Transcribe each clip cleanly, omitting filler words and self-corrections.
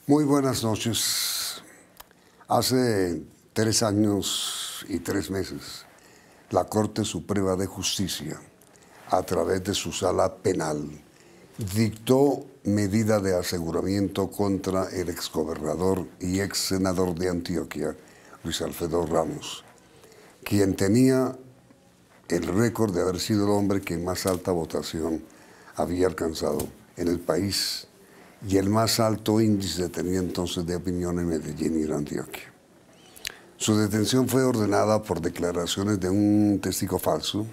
Muy buenas noches. Hace 3 años y 3 meses, la Corte Suprema de Justicia, a través de su sala penal, dictó medida de aseguramiento contra el exgobernador y ex senador de Antioquia, Luis Alfredo Ramos, quien tenía el récord de haber sido el hombre que más alta votación había alcanzado en el país y el más alto índice tenía entonces de opinión en Medellín y en Antioquia. Su detención fue ordenada por declaraciones de un testigo falso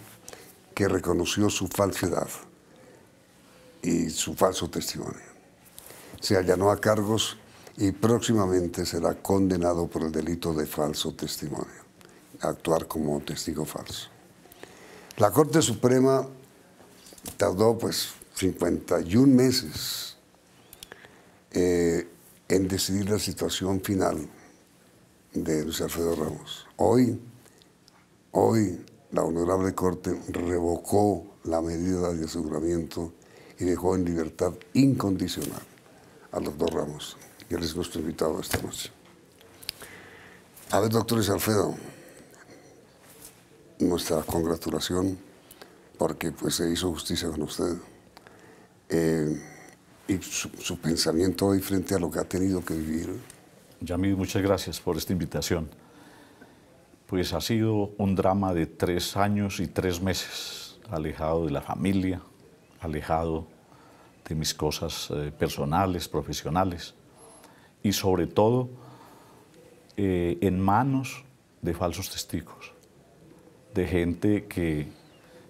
que reconoció su falsedad y su falso testimonio. Se allanó a cargos y próximamente será condenado por el delito de falso testimonio, actuar como testigo falso. La Corte Suprema tardó 51 meses en decidir la situación final de Luis Alfredo Ramos. Hoy la Honorable Corte revocó la medida de aseguramiento y dejó en libertad incondicional al doctor Ramos, y él es nuestro invitado esta noche. A ver, doctor Luis Alfredo, nuestra congratulación porque se hizo justicia con usted. Y su pensamiento hoy frente a lo que ha tenido que vivir. Yamid, muchas gracias por esta invitación. Pues ha sido un drama de 3 años y 3 meses, alejado de la familia, alejado de mis cosas personales, profesionales, y sobre todo en manos de falsos testigos, de gente que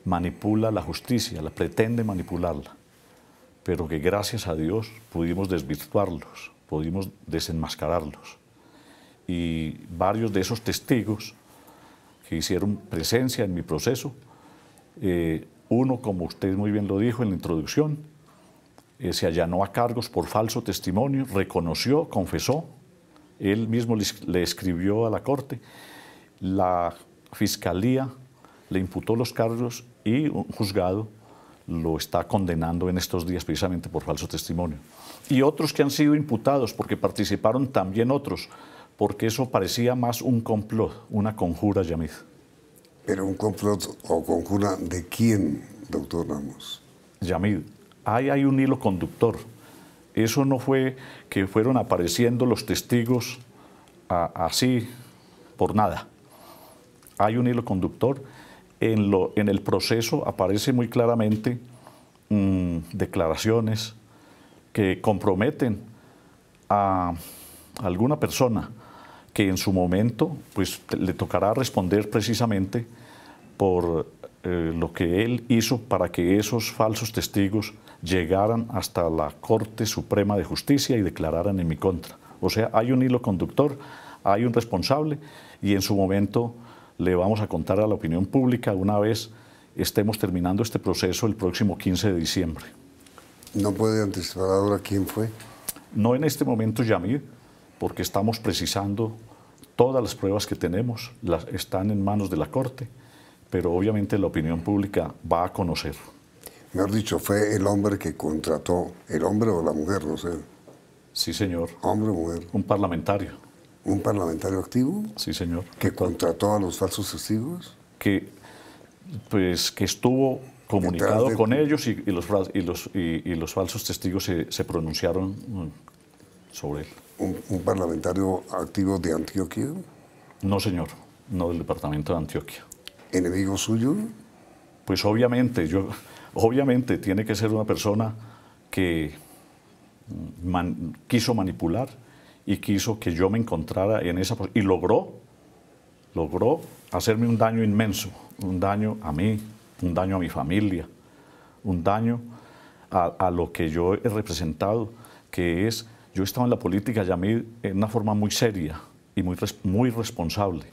manipula la justicia, la pretende manipularla, pero que gracias a Dios pudimos desvirtuarlos, pudimos desenmascararlos. Y varios de esos testigos que hicieron presencia en mi proceso, uno, como usted muy bien lo dijo en la introducción, se allanó a cargos por falso testimonio, reconoció, confesó, él mismo le escribió a la Corte, la Fiscalía le imputó los cargos y un juzgado lo está condenando en estos días precisamente por falso testimonio. Y otros que han sido imputados porque participaron también otros, porque eso parecía más un complot, una conjura, Yamid. ¿Pero un complot o conjura de quién, doctor Ramos? Yamid, hay un hilo conductor. Eso no fue que fueron apareciendo los testigos así por nada. Hay un hilo conductor. En el proceso aparece muy claramente declaraciones que comprometen a alguna persona que en su momento le tocará responder precisamente por lo que él hizo para que esos falsos testigos llegaran hasta la Corte Suprema de Justicia y declararan en mi contra. O sea, hay un hilo conductor, hay un responsable y en su momento le vamos a contar a la opinión pública una vez estemos terminando este proceso el próximo 15 de diciembre. ¿No puede anticipar ahora quién fue? No en este momento, Yamid, porque estamos precisando todas las pruebas que tenemos, están en manos de la Corte, pero obviamente la opinión pública va a conocer. Mejor dicho, fue el hombre que contrató, el hombre o la mujer, no sé. Sí, señor. ¿Hombre o mujer? Un parlamentario. ¿Un parlamentario activo? Sí, señor. ¿Que contrató a los falsos testigos? Que estuvo comunicado con ellos y los falsos testigos se pronunciaron sobre él. ¿Un parlamentario activo de Antioquia? No, señor. No del departamento de Antioquia. ¿Enemigo suyo? Pues obviamente tiene que ser una persona que quiso manipular y quiso que yo me encontrara en esa posición. Y logró hacerme un daño inmenso, un daño a mí, un daño a mi familia, un daño a lo que yo he representado, que es, yo he estado en la política, Yamid, en una forma muy seria y muy responsable.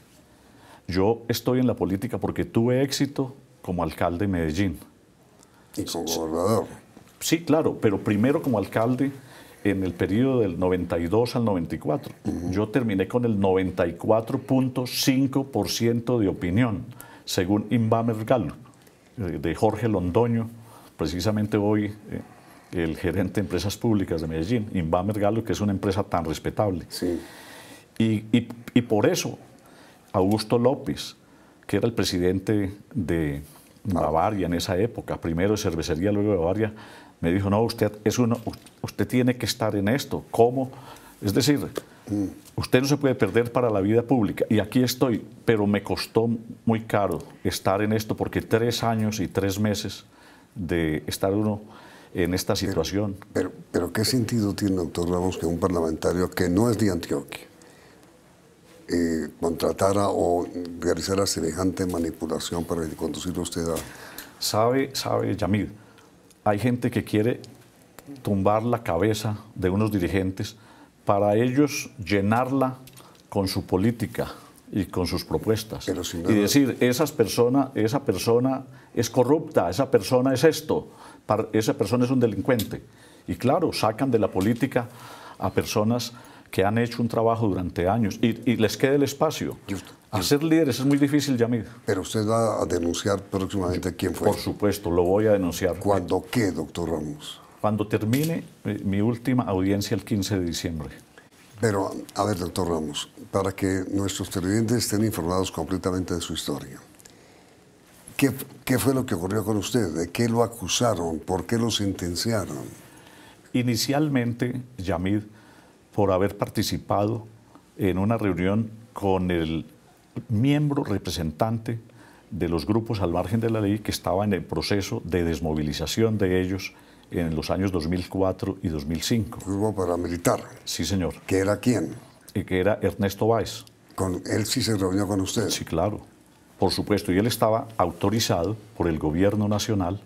Yo estoy en la política porque tuve éxito como alcalde de Medellín. ¿Y como gobernador? Sí, claro, pero primero como alcalde en el periodo del 92 al 94. Yo terminé con el 94.5% de opinión, según Inbamer Gallup, de Jorge Londoño. Precisamente hoy el gerente de empresas públicas de Medellín, Invamer Galo, que es una empresa tan respetable. Sí. Y por eso Augusto López, que era el presidente de Bavaria en esa época, primero de cervecería, luego de Bavaria, me dijo, no, usted tiene que estar en esto. ¿Cómo? Es decir, usted no se puede perder para la vida pública. Y aquí estoy, pero me costó muy caro estar en esto porque 3 años y 3 meses de estar uno en esta situación. Pero ¿qué sentido tiene, doctor Ramos, que un parlamentario que no es de Antioquia contratara o realizara semejante manipulación para conducirlo usted a... Sabe, Yamid, hay gente que quiere tumbar la cabeza de unos dirigentes para ellos llenarla con su política y con sus propuestas. Pero si no, y decir, esa persona es corrupta, esa persona es esto, esa persona es un delincuente. Y claro, sacan de la política a personas que han hecho un trabajo durante años y les queda el espacio. Hacer líderes es muy difícil, Yamid. Pero usted va a denunciar próximamente quién fue. Por supuesto, lo voy a denunciar. ¿Cuándo qué, doctor Ramos? Cuando termine mi última audiencia el 15 de diciembre. Pero, a ver, doctor Ramos, para que nuestros televidentes estén informados completamente de su historia, ¿qué fue lo que ocurrió con usted? ¿De qué lo acusaron? ¿Por qué lo sentenciaron? Inicialmente, Yamid, por haber participado en una reunión con el miembro representante de los grupos al margen de la ley que estaba en el proceso de desmovilización de ellos en los años 2004 y 2005. Grupo paramilitar. Sí, señor. ¿Que era quién? Que era Ernesto Báez. ¿Él sí se reunió con usted? Sí, claro. Por supuesto. Y él estaba autorizado por el gobierno nacional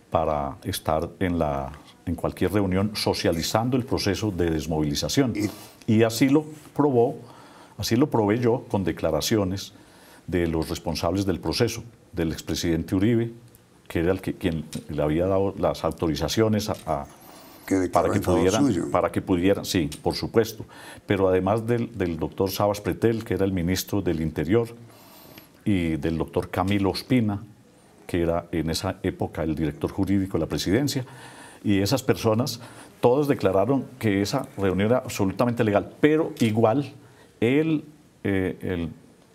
para estar en cualquier reunión socializando el proceso de desmovilización. Y así lo probé yo con declaraciones de los responsables del proceso, del expresidente Uribe, que era quien le había dado las autorizaciones para que pudieran, sí, por supuesto, pero además del doctor Sabas Pretel, que era el ministro del Interior, y del doctor Camilo Ospina, que era en esa época el director jurídico de la presidencia, y esas personas, todos declararon que esa reunión era absolutamente legal, pero igual el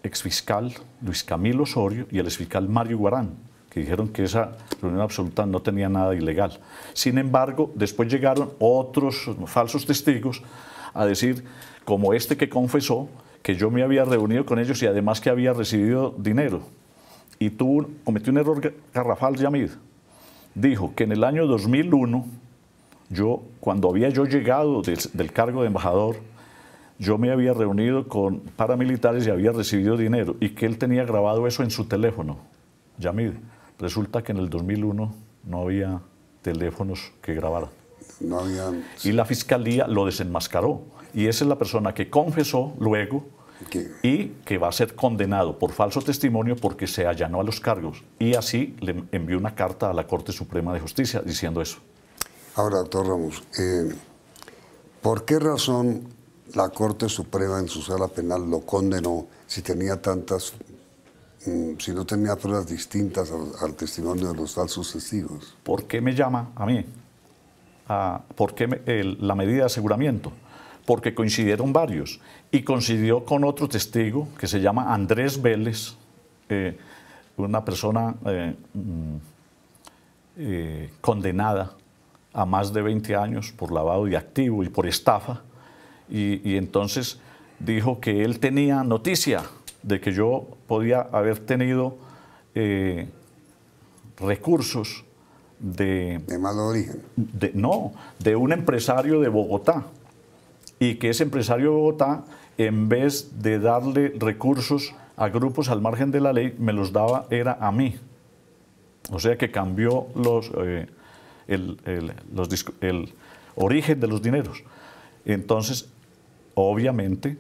exfiscal Luis Camilo Osorio y el exfiscal Mario Guarán, que dijeron que esa reunión absoluta no tenía nada ilegal. Sin embargo, después llegaron otros falsos testigos a decir, como este que confesó, que yo me había reunido con ellos y además que había recibido dinero. Y cometió un error garrafal, Yamid. Dijo que en el año 2001, cuando había llegado del cargo de embajador, yo me había reunido con paramilitares y había recibido dinero y que él tenía grabado eso en su teléfono. Yamid, resulta que en el 2001 no había teléfonos que grabaran. No había... Y la fiscalía lo desenmascaró. Y esa es la persona que confesó luego y que va a ser condenado por falso testimonio porque se allanó a los cargos. Y así le envió una carta a la Corte Suprema de Justicia diciendo eso. Ahora, doctor Ramos, ¿por qué razón la Corte Suprema en su sala penal lo condenó si tenía si no tenía pruebas distintas al testimonio de los falsos testigos? ¿Por qué me llama a mí? ¿Por qué la medida de aseguramiento? Porque coincidieron varios y coincidió con otro testigo que se llama Andrés Vélez, una persona condenada a más de 20 años por lavado de activo y por estafa, y entonces dijo que él tenía noticia de que yo podía haber tenido recursos de mal origen. De un empresario de Bogotá, y que ese empresario de Bogotá, en vez de darle recursos a grupos al margen de la ley, me los daba era a mí. O sea que cambió el origen de los dineros. Entonces, obviamente,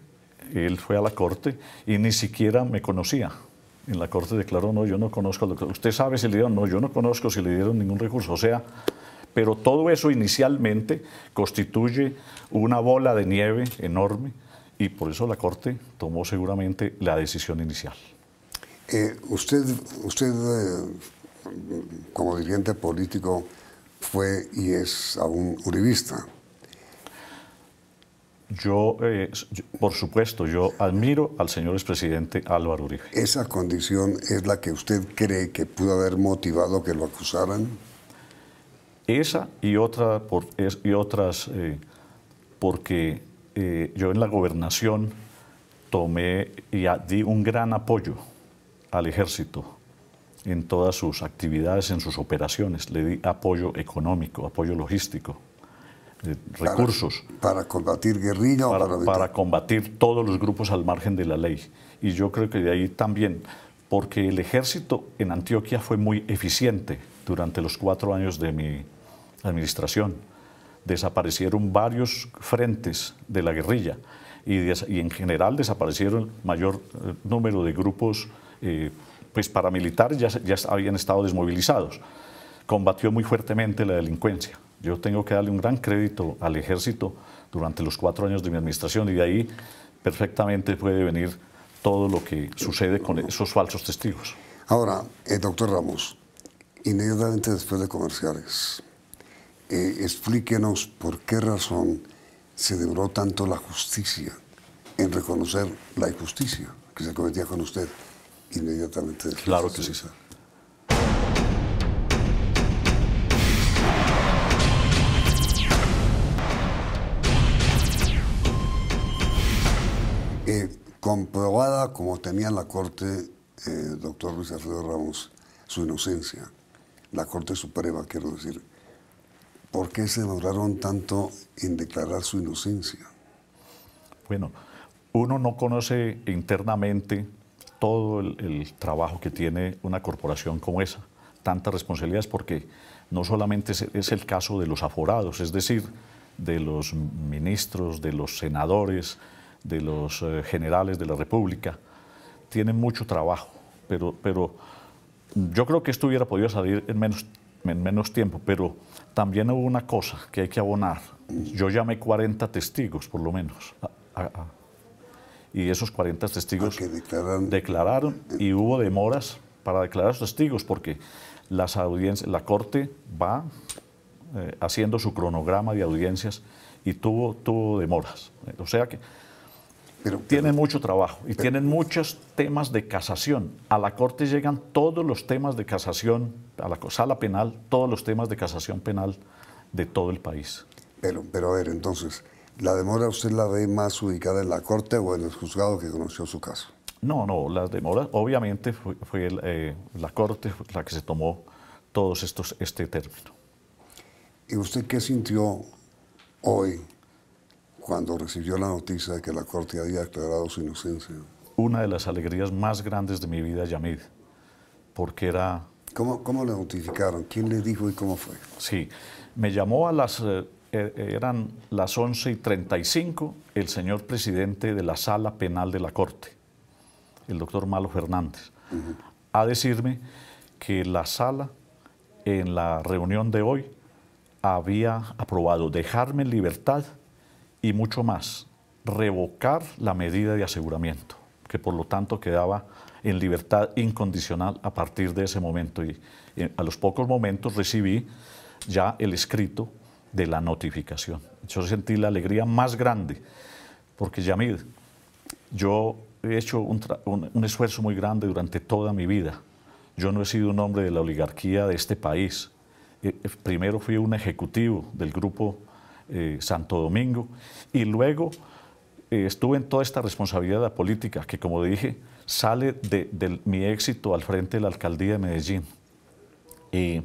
él fue a la corte y ni siquiera me conocía. En la corte declaró, no, yo no conozco. ¿Usted sabe si le dieron? No, yo no conozco si le dieron ningún recurso. O sea, pero todo eso inicialmente constituye una bola de nieve enorme y por eso la Corte tomó seguramente la decisión inicial. Usted como dirigente político fue y es aún uribista. Por supuesto, yo admiro al señor expresidente Álvaro Uribe. ¿Esa condición es la que usted cree que pudo haber motivado que lo acusaran? Esa y otras, porque yo en la gobernación tomé y di un gran apoyo al ejército en todas sus actividades, en sus operaciones. Le di apoyo económico, apoyo logístico, recursos. ¿Para combatir guerrilla o para combatir todos los grupos al margen de la ley. Y yo creo que de ahí también, porque el ejército en Antioquia fue muy eficiente durante los 4 años de mi administración. Desaparecieron varios frentes de la guerrilla y en general desaparecieron mayor número de grupos pues paramilitares, ya habían estado desmovilizados. Combatió muy fuertemente la delincuencia. Yo tengo que darle un gran crédito al ejército durante los 4 años de mi administración y de ahí perfectamente puede venir todo lo que sucede con esos falsos testigos. Ahora, doctor Ramos, inmediatamente después de comerciales, explíquenos por qué razón se demoró tanto la justicia en reconocer la injusticia que se cometía con usted inmediatamente después. Claro que sí. Comprobada como tenía la Corte, doctor Luis Alfredo Ramos, su inocencia, la Corte Suprema, quiero decir, ¿por qué se demoraron tanto en declarar su inocencia? Bueno, uno no conoce internamente todo el trabajo que tiene una corporación como esa, tantas responsabilidades, porque no solamente es el caso de los aforados, es decir, de los ministros, de los senadores, de los generales de la República, tienen mucho trabajo, pero yo creo que esto hubiera podido salir en menos tiempo, pero también hubo una cosa que hay que abonar. Yo llamé 40 testigos, por lo menos, y esos 40 testigos declararon y hubo demoras para declarar a los testigos, porque la Corte va haciendo su cronograma de audiencias y tuvo demoras. O sea que tienen mucho trabajo y tienen muchos temas de casación. A la Corte llegan todos los temas de casación, a la sala penal, todos los temas de casación penal de todo el país. Pero a ver, entonces, ¿la demora usted la ve más ubicada en la Corte o en el juzgado que conoció su caso? No, las demoras, obviamente fue la Corte la que se tomó todos este término. ¿Y usted qué sintió hoy cuando recibió la noticia de que la Corte había declarado su inocencia? Una de las alegrías más grandes de mi vida, Yamid, porque era... ¿Cómo le notificaron? ¿Quién le dijo y cómo fue? Sí, me llamó eran las 11:35 el señor presidente de la Sala Penal de la Corte, el doctor Malo Fernández, a decirme que la sala en la reunión de hoy había aprobado dejarme en libertad y mucho más, revocar la medida de aseguramiento, que por lo tanto quedaba en libertad incondicional a partir de ese momento. Y a los pocos momentos recibí ya el escrito de la notificación. Yo sentí la alegría más grande, porque Yamid, yo he hecho un esfuerzo muy grande durante toda mi vida. Yo no he sido un hombre de la oligarquía de este país. Primero fui un ejecutivo del grupo Santo Domingo y luego estuve en toda esta responsabilidad de la política que, como dije, sale de mi éxito al frente de la alcaldía de Medellín. Y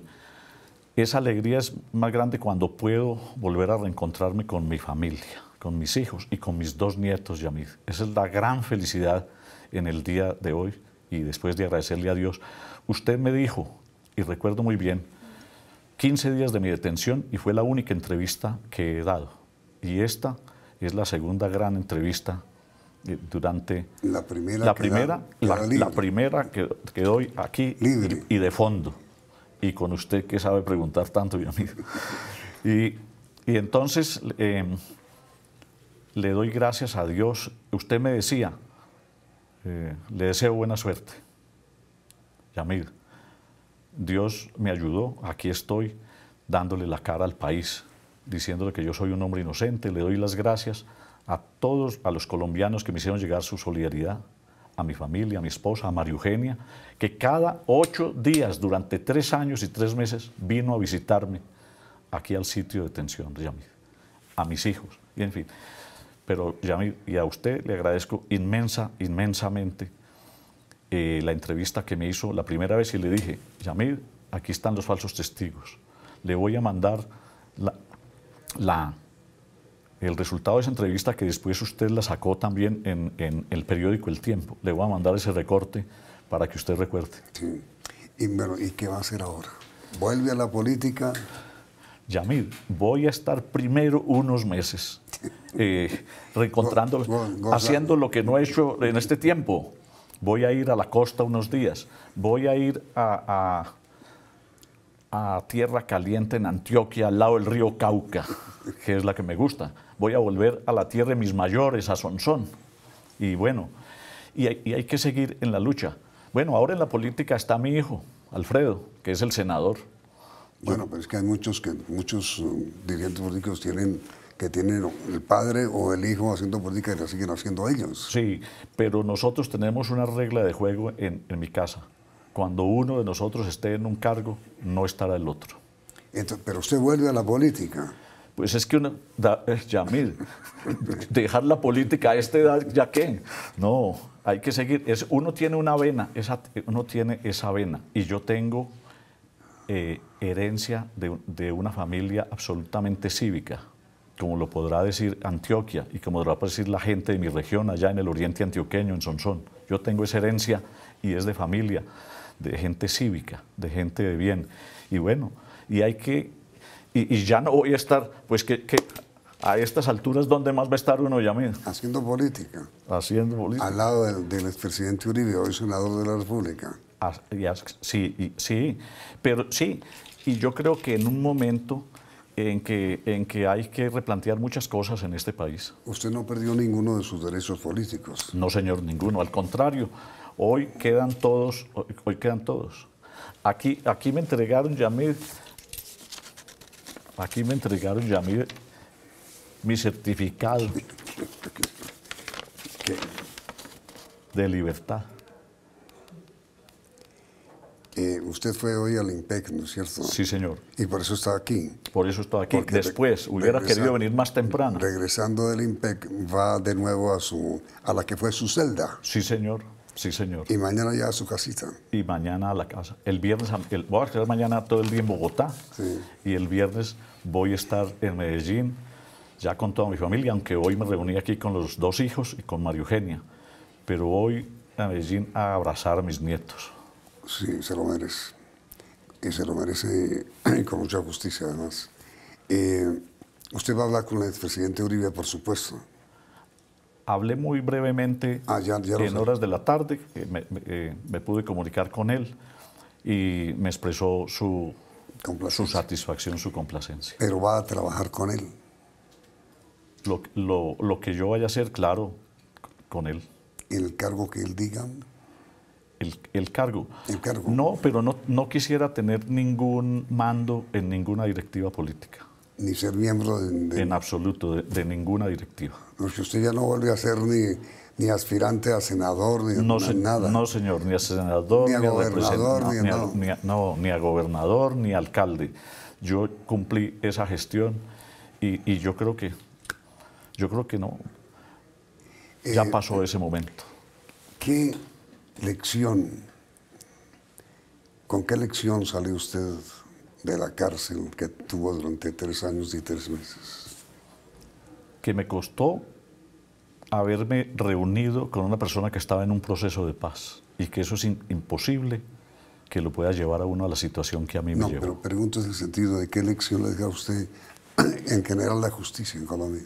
esa alegría es más grande cuando puedo volver a reencontrarme con mi familia, con mis hijos y con mis 2 nietos, Yamid. Esa es la gran felicidad en el día de hoy y después de agradecerle a Dios. Usted me dijo, y recuerdo muy bien, 15 días de mi detención y fue la única entrevista que he dado. Y esta es la segunda gran entrevista durante... La primera que doy aquí libre y de fondo. Y con usted que sabe preguntar tanto, mi amigo. Y entonces le doy gracias a Dios. Usted me decía, le deseo buena suerte. Yamid, Dios me ayudó, aquí estoy. dándole la cara al país, diciéndole que yo soy un hombre inocente. Le doy las gracias a todos, a los colombianos que me hicieron llegar su solidaridad, a mi familia, a mi esposa, a María Eugenia, que cada 8 días, durante 3 años y 3 meses, vino a visitarme aquí al sitio de detención de Yamid, a mis hijos, y en fin. Pero Yamid, y a usted le agradezco inmensamente la entrevista que me hizo la primera vez, y le dije: Yamid, aquí están los falsos testigos, le voy a mandar el resultado de esa entrevista, que después usted la sacó también en el periódico El Tiempo. Le voy a mandar ese recorte para que usted recuerde. Sí. ¿Y qué va a hacer ahora? ¿Vuelve a la política? Yamid, voy a estar primero unos meses reencontrándolo, haciendo lo que no he hecho en este tiempo. Voy a ir a la costa unos días, voy a ir a Tierra Caliente en Antioquia, al lado del río Cauca, que es la que me gusta. Voy a volver a la tierra de mis mayores, a Sonsón. Y bueno, y hay que seguir en la lucha. Bueno, ahora en la política está mi hijo, Alfredo, que es el senador. Bueno, pero es que hay muchos dirigentes políticos que tienen el padre o el hijo haciendo política y la siguen haciendo ellos. Sí, pero nosotros tenemos una regla de juego en mi casa. Cuando uno de nosotros esté en un cargo, no estará el otro. Entonces, pero usted vuelve a la política. Pues es que Yamid, dejar la política a esta edad, ¿ya qué? No, hay que seguir. Uno tiene una vena, uno tiene esa vena, y yo tengo herencia de una familia absolutamente cívica, como lo podrá decir Antioquia y como podrá decir la gente de mi región, allá en el oriente antioqueño, en Sonsón. Yo tengo esa herencia y es de familia, de gente cívica, de gente de bien. Y bueno, y hay que, y ya no voy a estar, pues que a estas alturas, ¿dónde más va a estar uno, Yamid? Haciendo política. Haciendo política. Al lado del expresidente Uribe, hoy senador de la República. Sí, pero sí, y yo creo que en un momento en que hay que replantear muchas cosas en este país. ¿Usted no perdió ninguno de sus derechos políticos? No, señor, ninguno. Al contrario, hoy quedan todos. Aquí me entregaron, Yamid, mi certificado de libertad. Usted fue hoy al IMPEC, ¿no es cierto? Sí, señor. Y por eso está aquí. Por eso estoy aquí. Después, hubiera querido venir más temprano. Regresando del IMPEC, va de nuevo a la que fue su celda. Sí, señor. Sí, señor. Y mañana ya a su casita. Y mañana a la casa. El viernes, voy a estar mañana todo el día en Bogotá. Sí. Y el viernes voy a estar en Medellín, ya con toda mi familia, aunque hoy me reuní aquí con los 2 hijos y con María Eugenia. Pero voy a Medellín a abrazar a mis nietos. Sí, se lo merece. Y se lo merece con mucha justicia, además. Usted va a hablar con el expresidente Uribe, por supuesto. Hablé muy brevemente en horas de la tarde, me pude comunicar con él y me expresó su satisfacción, su complacencia. ¿Pero va a trabajar con él? Lo que yo vaya a hacer, claro, con él. ¿En el cargo que él diga? El cargo. ¿El cargo? No, pero no quisiera tener ningún mando en ninguna directiva política. Ni ser miembro En absoluto, de ninguna directiva. Porque usted ya no vuelve a ser ni aspirante a senador, ni nada. No, señor, ni a senador, ni a gobernador, ni a gobernador, ni a alcalde. Yo cumplí esa gestión y yo creo que no. Ya pasó ese momento. ¿Con qué lección salió usted de la cárcel que tuvo durante 3 años y 3 meses? Que me costó haberme reunido con una persona que estaba en un proceso de paz y que eso es imposible que lo pueda llevar a uno a la situación que a mí me llevó. No, pero pregunto en el sentido de qué lección le deja a usted en general la justicia en Colombia.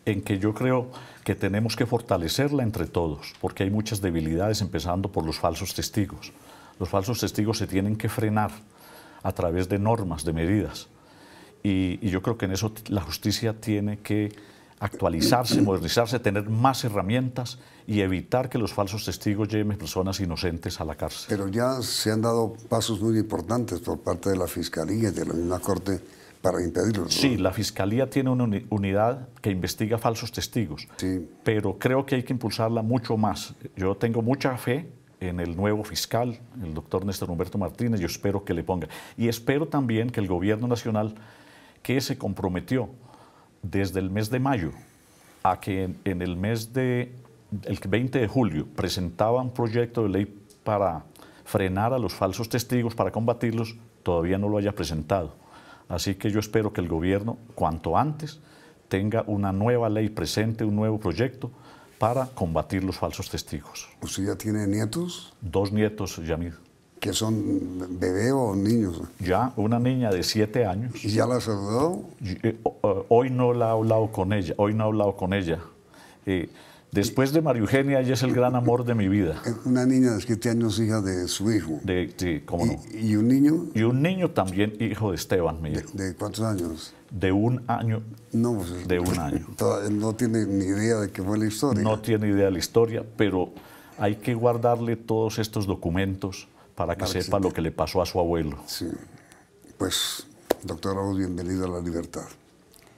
En que yo creo que tenemos que fortalecerla entre todos, porque hay muchas debilidades, empezando por los falsos testigos. Los falsos testigos se tienen que frenar a través de normas, de medidas. Y yo creo que en eso la justicia tiene que actualizarse, modernizarse, tener más herramientas y evitar que los falsos testigos lleven personas inocentes a la cárcel. Pero ya se han dado pasos muy importantes por parte de la Fiscalía y de la misma Corte para impedirlo, ¿no? Sí, la Fiscalía tiene una unidad que investiga falsos testigos, Sí. pero creo que hay que impulsarla mucho más. Yo tengo mucha fe en el nuevo fiscal, el doctor Néstor Humberto Martínez, yo espero que le ponga. Y espero también que el gobierno nacional, que se comprometió desde el mes de mayo a que en el mes de el 20 de julio presentaba un proyecto de ley para frenar a los falsos testigos, para combatirlos, todavía no lo haya presentado. Así que yo espero que el gobierno, cuanto antes, tenga una nueva ley presente, un nuevo proyecto para combatir los falsos testigos. ¿Usted ya tiene nietos? 2 nietos, Yamid. ¿Que son bebé o niños? Ya, una niña de 7 años. ¿Y ya la saludó? Hoy no la he hablado con ella, hoy no he hablado con ella. Después de María Eugenia, ella es el gran amor de mi vida. Una niña de 7 años, hija de su hijo. Sí, cómo no. ¿Y un niño? Y un niño también, hijo de Esteban, mi hijo. ¿De cuántos años? De 1 año. No, pues, de 1 año. No tiene ni idea de qué fue la historia. No tiene idea de la historia, pero hay que guardarle todos estos documentos para que sepa lo que le pasó a su abuelo. Sí. Pues, doctor Arauz, bienvenido a la libertad.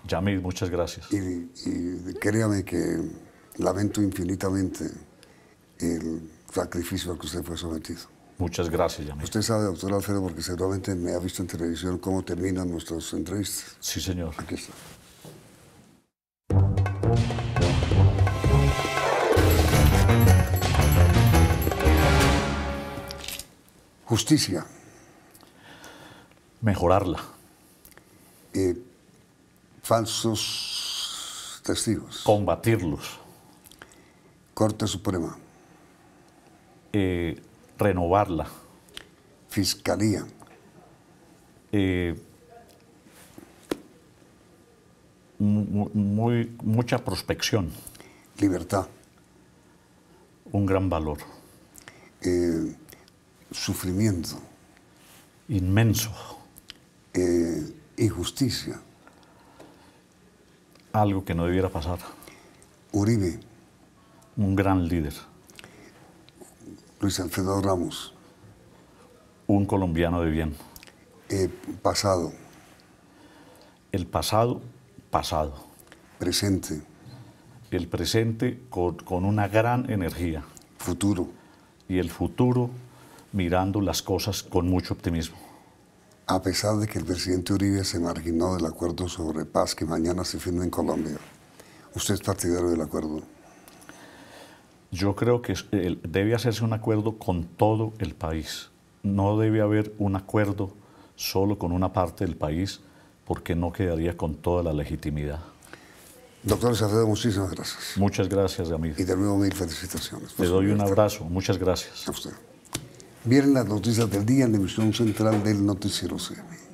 Yamid, muchas gracias. Y créame que lamento infinitamente el sacrificio al que usted fue sometido. Muchas gracias, Yamid. Usted sabe, doctor Alfredo, porque seguramente me ha visto en televisión cómo terminan nuestras entrevistas. Sí, señor. Aquí está. Justicia. Mejorarla. Falsos testigos. Combatirlos. Corte Suprema. Renovarla. Fiscalía. Mucha prospección. Libertad. Un gran valor. Sufrimiento. Inmenso. Injusticia. Algo que no debiera pasar. Uribe. Un gran líder. Luis Alfredo Ramos. Un colombiano de bien. Pasado. El pasado, pasado. Presente. El presente con una gran energía. Futuro. Y el futuro mirando las cosas con mucho optimismo. A pesar de que el presidente Uribe se marginó del acuerdo sobre paz que mañana se firma en Colombia, ¿usted es partidario del acuerdo? Yo creo que debe hacerse un acuerdo con todo el país. No debe haber un acuerdo solo con una parte del país, porque no quedaría con toda la legitimidad. Doctor Alfredo, muchísimas gracias. Muchas gracias, Yamid. Y de nuevo, mil felicitaciones. Le doy un abrazo. Muchas gracias. A usted. Vienen las noticias del día en la emisión central del Noticiero CM.